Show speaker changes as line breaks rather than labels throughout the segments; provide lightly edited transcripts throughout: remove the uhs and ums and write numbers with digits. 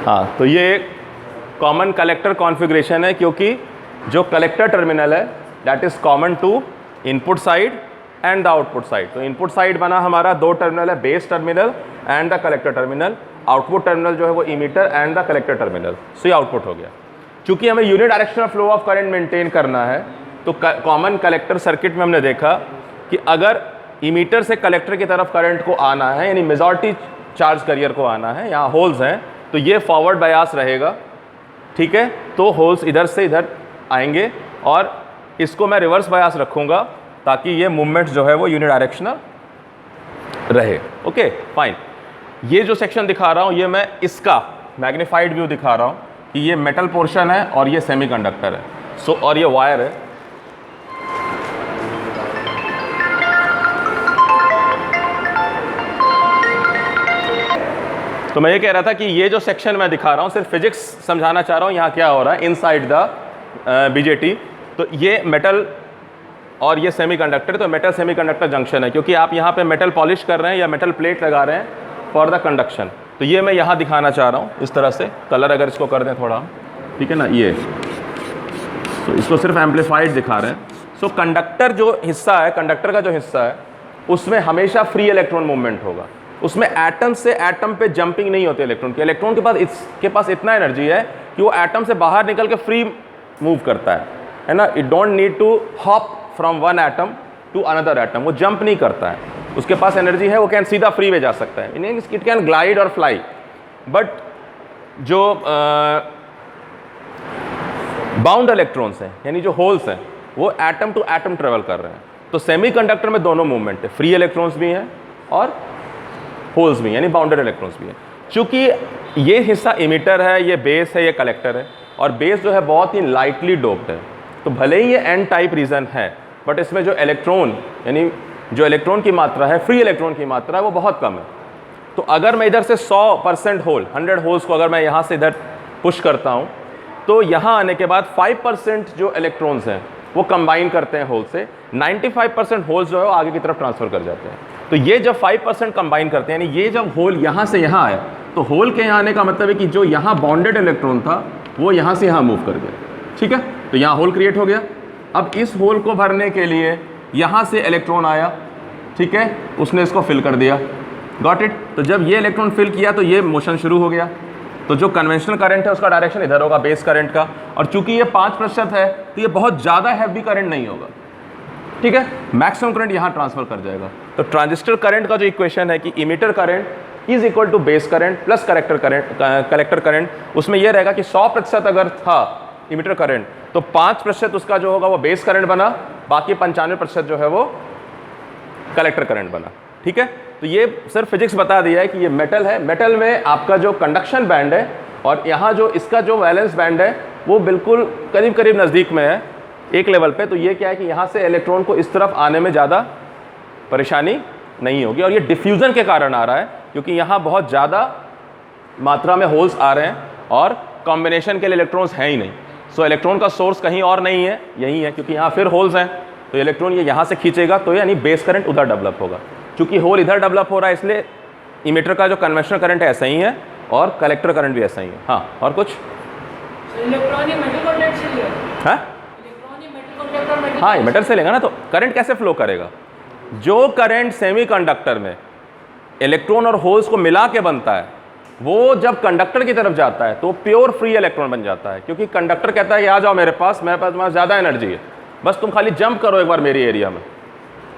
हाँ, तो ये एक कॉमन कलेक्टर कॉन्फ़िगरेशन है, क्योंकि जो कलेक्टर टर्मिनल है that is common to input side and the output side. तो इनपुट साइड बना हमारा दो टर्मिनल है, base terminal and the collector terminal. Output terminal जो है वो emitter and the collector terminal. So ये आउटपुट हो गया। चूंकि हमें unidirectional flow of current maintain करना है, तो कॉमन कलेक्टर सर्किट में हमने देखा कि अगर इमीटर से कलेक्टर की तरफ करंट को आना है, यानी मेजॉरिटी चार्ज करियर को आना है, यहाँ होल्स हैं, तो ये फॉरवर्ड बायास रहेगा, ठीक है। तो होल्स इधर से इधर आएंगे और इसको मैं रिवर्स बायास रखूँगा ताकि ये मूवमेंट जो है वो यूनिडायरेक्शनल रहे। Okay fine. ये जो सेक्शन दिखा रहा हूँ ये मैं इसका मैग्नीफाइड व्यू दिखा रहा हूँ कि ये मेटल पोर्शन है और ये सेमीकंडक्टर है। सो और ये वायर है। तो मैं ये कह रहा था कि ये जो सेक्शन मैं दिखा रहा हूँ सिर्फ फिजिक्स समझाना चाह रहा हूँ, यहाँ क्या हो रहा है इनसाइड द बीजेटी। तो ये मेटल और ये सेमीकंडक्टर, तो मेटल सेमीकंडक्टर जंक्शन है, क्योंकि आप यहाँ पे मेटल पॉलिश कर रहे हैं या मेटल प्लेट लगा रहे हैं फॉर द कंडक्शन। तो ये मैं यहाँ दिखाना चाह रहा हूँ इस तरह से। कलर अगर इसको कर दें थोड़ा, ठीक है ना, ये तो इसको सिर्फ एम्पलीफाइड दिखा रहे हैं। सो कंडक्टर जो हिस्सा है, कंडक्टर का जो हिस्सा है, उसमें हमेशा फ्री इलेक्ट्रॉन मूवमेंट होगा। उसमें एटम से एटम पे जंपिंग नहीं होती इलेक्ट्रॉन की। इलेक्ट्रॉन के पास इतना एनर्जी है कि वो एटम से बाहर निकल के फ्री मूव करता है ना। It don't need to hop from one atom to another atom, वो जंप नहीं करता है। उसके पास एनर्जी है, वो कैन सीधा फ्री में जा सकता है, इट कैन ग्लाइड और फ्लाई। बट जो बाउंड इलेक्ट्रॉन्स हैं, यानी जो होल्स हैं, वो एटम टू एटम ट्रेवल कर रहे हैं। तो सेमीकंडक्टर में दोनों मूवमेंट है, फ्री इलेक्ट्रॉन्स भी हैं और होल्स भी, यानी बाउंडेड इलेक्ट्रॉन्स भी हैं। चूंकि ये हिस्सा इमिटर है, ये बेस है, ये कलेक्टर है, और बेस जो है बहुत ही लाइटली डोप्ड है। तो भले ही ये एन टाइप रीजन है, बट इसमें जो इलेक्ट्रॉन, यानी जो इलेक्ट्रॉन की मात्रा है, फ्री इलेक्ट्रॉन की मात्रा है, वो बहुत कम है। तो अगर मैं इधर से 100% होल, 100 होल्स को अगर मैं यहाँ से इधर पुश करता हूँ, तो यहाँ आने के बाद 5% जो इलेक्ट्रॉन्स हैं वो कंबाइन करते हैं होल से, 95% होल्स जो है वो आगे की तरफ ट्रांसफ़र कर जाते हैं। तो ये जब 5% कंबाइन करते हैं, यानी ये जब होल यहाँ से यहाँ आया, तो होल के यहाँ आने का मतलब है कि जो यहाँ बॉन्डेड इलेक्ट्रॉन था वो यहाँ से यहाँ मूव कर गया, ठीक है। तो यहाँ होल क्रिएट हो गया। अब इस होल को भरने के लिए यहाँ से इलेक्ट्रॉन आया, ठीक है, उसने इसको फिल कर दिया, गॉट इट। तो जब ये इलेक्ट्रॉन फिल किया तो ये मोशन शुरू हो गया। तो जो कन्वेंशनल करंट है उसका डायरेक्शन इधर होगा, बेस करंट का। और चूंकि ये 5% है तो ये बहुत ज़्यादा हैवी करंट नहीं होगा, ठीक है। मैक्सिमम करंट यहाँ ट्रांसफर कर जाएगा। तो ट्रांजिस्टर करंट का जो इक्वेशन है कि emitter current is equal to base current plus collector current, उसमें यह रहेगा कि 100% अगर था इमीटर करंट तो 5% उसका जो होगा वो बेस करंट बना, बाकी 95% जो है वो कलेक्टर करंट बना, ठीक है। तो ये सिर्फ फिजिक्स बता दिया है कि ये मेटल है। मेटल में आपका जो कंडक्शन बैंड है और यहाँ जो इसका जो वैलेंस बैंड है वो बिल्कुल करीब करीब नज़दीक में है एक लेवल पे। तो ये क्या है कि यहाँ से इलेक्ट्रॉन को इस तरफ आने में ज़्यादा परेशानी नहीं होगी। और ये डिफ्यूज़न के कारण आ रहा है, क्योंकि यहाँ बहुत ज़्यादा मात्रा में होल्स आ रहे हैं और कॉम्बिनेशन के लिए इलेक्ट्रॉन्स हैं ही नहीं। सो इलेक्ट्रॉन का सोर्स कहीं और नहीं है, यही है, क्योंकि यहाँ फिर होल्स हैं। तो इलेक्ट्रॉन ये यहाँ से खींचेगा, तो यानी बेस करंट उधर डेवलप होगा। चूँकि होल इधर डेवलप हो रहा है, इसलिए इमीटर का जो कन्वेंशनल करंट है ऐसा ही है और कलेक्टर करंट भी ऐसा ही है। हाँ, और कुछ? हाँ, ये मेटल से लेगा ना, तो करंट कैसे फ्लो करेगा? जो करंट सेमीकंडक्टर में इलेक्ट्रॉन और होल्स को मिला के बनता है, वो जब कंडक्टर की तरफ जाता है तो प्योर फ्री इलेक्ट्रॉन बन जाता है। क्योंकि कंडक्टर कहता है कि आ जाओ मेरे पास तुम्हारे ज़्यादा एनर्जी है, बस तुम खाली जंप करो एक बार मेरी एरिया में,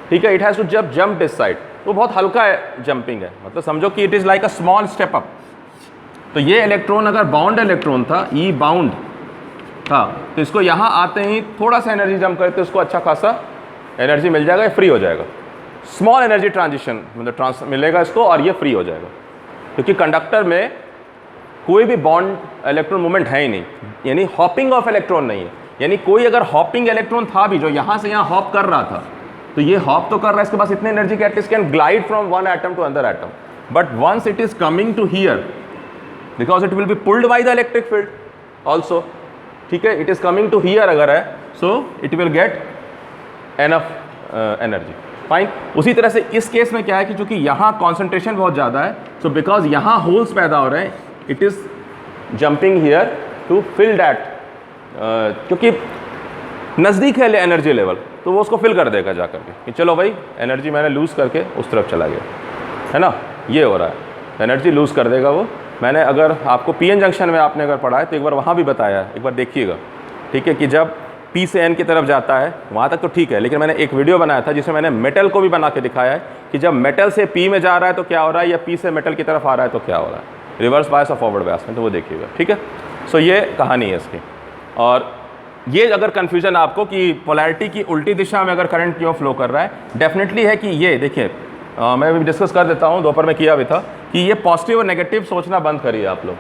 ठीक है। It has to jump this side. तो बहुत हल्का है जंपिंग है, मतलब समझो कि it is like a small step up. तो ये इलेक्ट्रॉन अगर बाउंड इलेक्ट्रॉन था, ई बाउंड था, तो इसको यहाँ आते ही थोड़ा सा एनर्जी जंप करे तो इसको अच्छा खासा एनर्जी मिल जाएगा, ये फ्री हो जाएगा। स्मॉल एनर्जी ट्रांजिशन मतलब मिलेगा इसको और ये फ्री हो जाएगा। क्योंकि कंडक्टर में कोई भी बॉन्ड इलेक्ट्रॉन मूवमेंट है ही नहीं, यानी हॉपिंग ऑफ इलेक्ट्रॉन नहीं है। यानी कोई अगर हॉपिंग इलेक्ट्रॉन था भी जो यहाँ से यहाँ हॉप कर रहा था, तो ये हॉप तो कर रहा है, इसके पास इतनी एनर्जी कि at least can glide from one atom to another atom. But once it is coming to here, because it will be pulled by the electric field also, ठीक है, it is coming to here अगर है, so it will get enough energy, fine. उसी तरह से इस case में क्या है कि चूंकि यहाँ कॉन्सेंट्रेशन बहुत ज़्यादा है, सो बिकॉज यहाँ होल्स पैदा हो रहे हैं, it is jumping here to fill that, क्योंकि नज़दीक है एनर्जी लेवल, तो वो उसको फिल कर देगा जा करके कि चलो भाई एनर्जी मैंने लूज़ करके उस तरफ चला गया, है ना, ये हो रहा है, एनर्जी लूज़ कर देगा वो। मैंने अगर आपको पी एन जंक्शन में आपने अगर पढ़ा है तो एक बार वहाँ भी बताया है, एक बार देखिएगा, ठीक है, कि जब पी से एन की तरफ जाता है वहाँ तक तो ठीक है, लेकिन मैंने एक वीडियो बनाया था जिसमें मैंने मेटल को भी बना के दिखाया है कि जब मेटल से पी में जा रहा है तो क्या हो रहा है, या पी से मेटल की तरफ आ रहा है तो क्या हो रहा है, रिवर्स बायस और फॉरवर्ड बायस में, तो वो देखिएगा, ठीक है। सो ये कहानी है इसकी। और ये अगर कन्फ्यूजन आपको कि पोलैरिटी की उल्टी दिशा में अगर करंट क्यों फ्लो कर रहा है, डेफिनेटली है कि ये देखिए, मैं भी डिस्कस कर देता हूँ, दोपहर में किया भी था, कि ये पॉजिटिव और नेगेटिव सोचना बंद करिए आप लोग,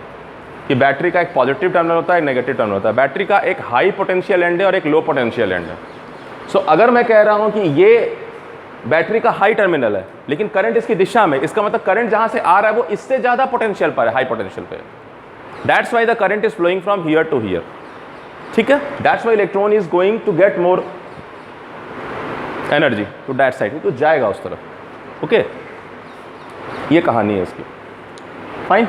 कि बैटरी का एक पॉजिटिव टर्मिनल होता है, एक नेगेटिव टर्मिनल होता है। बैटरी का एक हाई पोटेंशियल एंड है और एक लो पोटेंशियल एंड है। सो अगर मैं कह रहा हूँ कि ये बैटरी का हाई टर्मिनल है लेकिन करंट इसकी दिशा में, इसका मतलब करंट जहाँ से आ रहा है वो इससे ज़्यादा पोटेंशियल पर है, हाई पोटेंशियल पे। That's why the current is flowing from here to here, ठीक है। That's why electron is going to get more energy to that side, तो जाएगा उस तरफ, ओके। ये कहानी है इसकी, फाइन,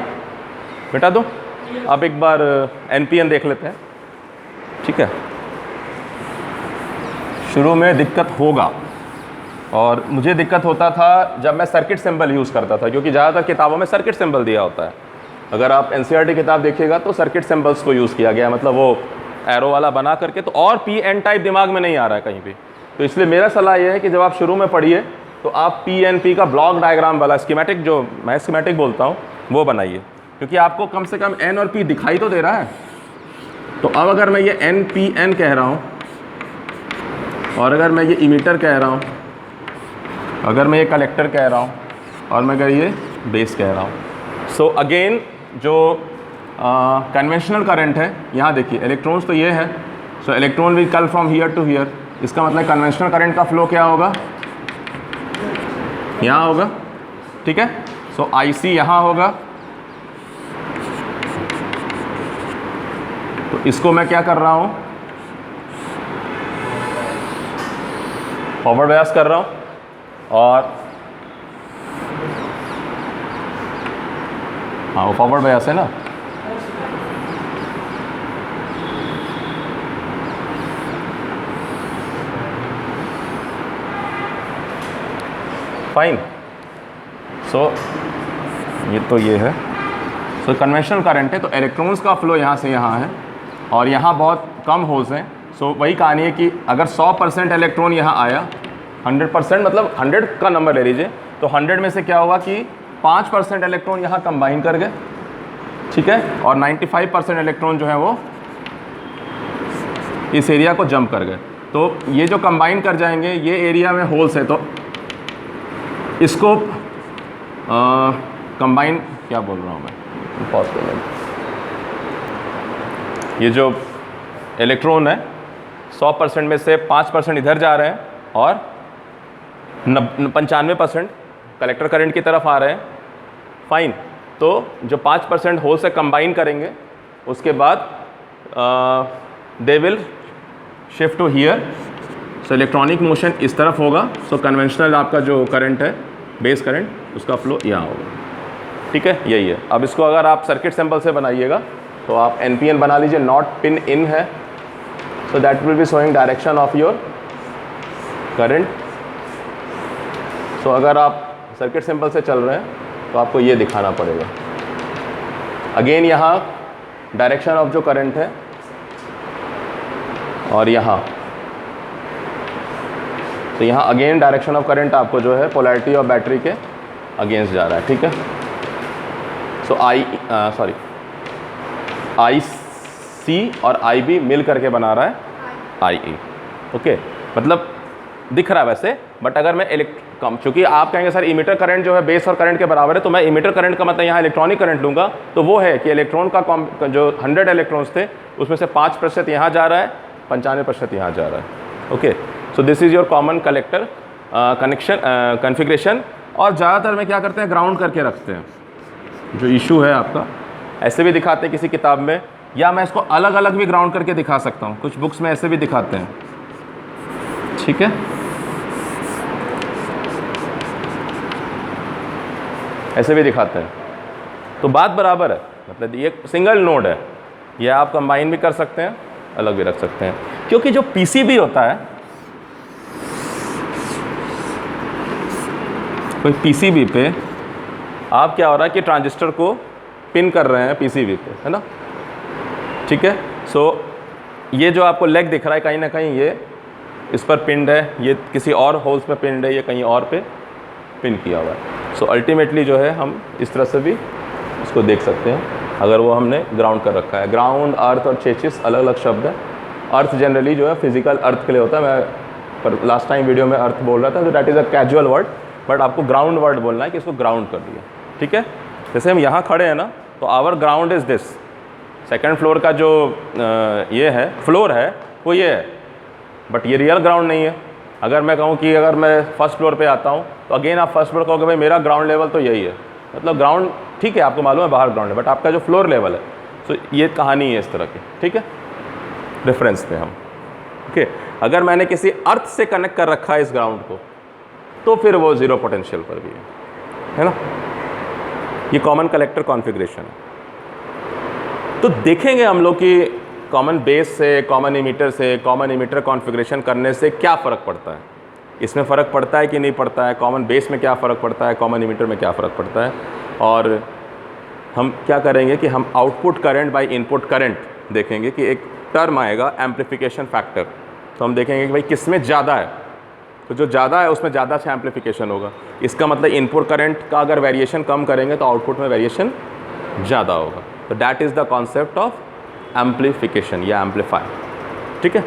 बेटा दो। अब एक बार एनपीएन देख लेते हैं, ठीक है। शुरू में दिक्कत होगा, और मुझे दिक्कत होता था जब मैं सर्किट सिंबल यूज़ करता था, क्योंकि ज़्यादातर किताबों में सर्किट सिंबल दिया होता है। अगर आप एनसीईआरटी किताब देखिएगा तो सर्किट सिंबल्स को यूज़ किया गया है, मतलब वो एरो वाला बना करके, तो और पी एन टाइप दिमाग में नहीं आ रहा है कहीं भी। तो इसलिए मेरा सलाह ये है कि जब आप शुरू में पढ़िए तो आप पी एन पी का ब्लॉक डायग्राम वाला स्कीमेटिक, जो मैं स्कीमेटिक बोलता हूँ, वो बनाइए, क्योंकि आपको कम से कम एन और पी दिखाई तो दे रहा है। तो अब अगर मैं ये एन पी एन कह रहा हूँ, और अगर मैं ये इमीटर कह रहा हूँ, अगर मैं ये कलेक्टर कह रहा हूँ, और मैं अगर ये बेस कह रहा हूँ, सो अगेन जो कन्वेंशनल करंट है, यहाँ देखिए इलेक्ट्रॉन्स तो ये है, सो इलेक्ट्रॉन विल कल फ्रॉम हियर टू हियर। इसका मतलब कन्वेंशनल करंट का फ्लो क्या होगा, यहाँ होगा, ठीक है। सो आई सी यहाँ होगा, तो इसको मैं क्या कर रहा हूँ, फॉरवर्ड बायस कर रहा हूँ, और हाँ वो फॉरवर्ड बायस है ना, फाइन। सो ये तो ये है, सो कन्वेंशनल करंट है, तो इलेक्ट्रॉन्स का फ्लो यहाँ से यहाँ है, और यहाँ बहुत कम होल्स हैं। सो वही कहानी है कि अगर 100% इलेक्ट्रॉन यहाँ आया, 100% मतलब 100 का नंबर ले लीजिए, तो 100 में से क्या होगा कि 5% इलेक्ट्रॉन यहाँ कंबाइन कर गए, ठीक है, और 95% इलेक्ट्रॉन जो है वो इस एरिया को जंप कर गए। तो ये जो कंबाइन कर जाएंगे, ये एरिया में होल्स है, तो इसको कंबाइन, क्या बोल रहा हूँ मैं, पॉज कर लें। ये जो इलेक्ट्रॉन है 100% में से 5% इधर जा रहे हैं, और 95% कलेक्टर करंट की तरफ आ रहे हैं, फाइन। तो जो 5% होल से कंबाइन करेंगे, उसके बाद they will shift to here, so electronic motion इस तरफ होगा। सो कन्वेंशनल आपका जो करंट है, बेस करंट, उसका फ्लो यहाँ होगा, ठीक है, यही है। अब इसको अगर आप सर्किट सिंबल से बनाइएगा तो आप एनपीएन बना लीजिए, नॉट पिन इन है, so that will be showing direction of your current. So अगर आप सर्किट सिंबल से चल रहे हैं तो आपको ये दिखाना पड़ेगा। अगेन यहाँ डायरेक्शन ऑफ जो करंट है, और यहाँ, तो यहाँ अगेन डायरेक्शन ऑफ करंट आपको जो है पोलैरिटी ऑफ बैटरी के अगेंस्ट जा रहा है, ठीक है। सो आई सी और आई बी मिल करके बना रहा है आई ई, ओके। मतलब दिख रहा है वैसे, बट अगर मैं चूँकि आप कहेंगे सर इमीटर करंट जो है बेस और करंट के बराबर है, तो मैं इमीटर करंट का मतलब यहाँ इलेक्ट्रॉनिक करंट लूँगा, तो वो है कि इलेक्ट्रॉन का जो 100 इलेक्ट्रॉन्स थे उसमें से 5% यहाँ जा रहा है, 95% यहाँ जा रहा है, okay. So this is your common collector connection configuration. और ज़्यादातर में क्या करते हैं, ग्राउंड करके रखते हैं। जो इशू है आपका, ऐसे भी दिखाते हैं किसी किताब में, या मैं इसको अलग अलग भी ग्राउंड करके दिखा सकता हूँ, कुछ बुक्स में ऐसे भी दिखाते हैं, ठीक है। ऐसे भी दिखाते हैं, तो बात बराबर है। मतलब ये सिंगल नोड है, ये आप कंबाइन भी कर सकते हैं, अलग भी रख सकते हैं। क्योंकि जो पीसीबी होता है, कोई पीसीबी पे आप क्या हो रहा है कि ट्रांजिस्टर को पिन कर रहे हैं पीसीबी पे, है ना, ठीक है। सो ये जो आपको लेग दिख रहा है कहीं ना कहीं ये इस पर पिंड है, ये किसी और होल्स पे पिंड है, ये कहीं और पे पिन किया हुआ है। सो अल्टीमेटली जो है हम इस तरह से भी इसको देख सकते हैं अगर वो हमने ग्राउंड कर रखा है। ग्राउंड, अर्थ और चेचिस अलग अलग शब्द है। अर्थ जनरली जो है फिजिकल अर्थ के लिए होता है, मैं पर लास्ट टाइम वीडियो में अर्थ बोल रहा था, तो that is a casual word, but आपको ग्राउंड वर्ड बोलना है कि इसको ग्राउंड कर दिया, ठीक है। जैसे हम यहाँ खड़े हैं ना, तो our ground is this, second floor का जो ये है फ्लोर है वो ये है, बट ये रियल ग्राउंड नहीं है। अगर मैं कहूँ कि अगर मैं फर्स्ट फ्लोर पे आता हूँ तो अगेन आप फर्स्ट फ्लोर कहोगे भाई मेरा ग्राउंड लेवल तो यही है, मतलब ग्राउंड ठीक है आपको मालूम है बाहर ग्राउंड है, बट आपका जो फ्लोर लेवल है, तो ये कहानी है इस तरह की, ठीक है। रेफरेंस पे हम ओके अगर मैंने किसी अर्थ से कनेक्ट कर रखा है इस ग्राउंड को, तो फिर वो ज़ीरो पोटेंशियल पर भी है ना। ये कॉमन कलेक्टर कॉन्फ़िगरेशन है। तो देखेंगे हम लोग कि कॉमन बेस से, कॉमन इमीटर से, कॉमन इमीटर कॉन्फ़िगरेशन करने से क्या फ़र्क पड़ता है, इसमें फ़र्क पड़ता है कि नहीं पड़ता है, कॉमन बेस में क्या फ़र्क पड़ता है, कॉमन इमीटर में क्या फ़र्क पड़ता है। और हम क्या करेंगे कि हम output current by input current देखेंगे कि एक टर्म आएगा एम्प्लीफिकेशन फैक्टर। तो हम देखेंगे कि भाई किस में ज़्यादा है, तो जो ज़्यादा है उसमें ज़्यादा से एम्प्लीफिकेशन होगा। इसका मतलब इनपुट करंट का अगर वेरिएशन कम करेंगे तो आउटपुट में वेरिएशन ज़्यादा होगा। तो that is the concept of amplification या एम्पलीफायर, ठीक है।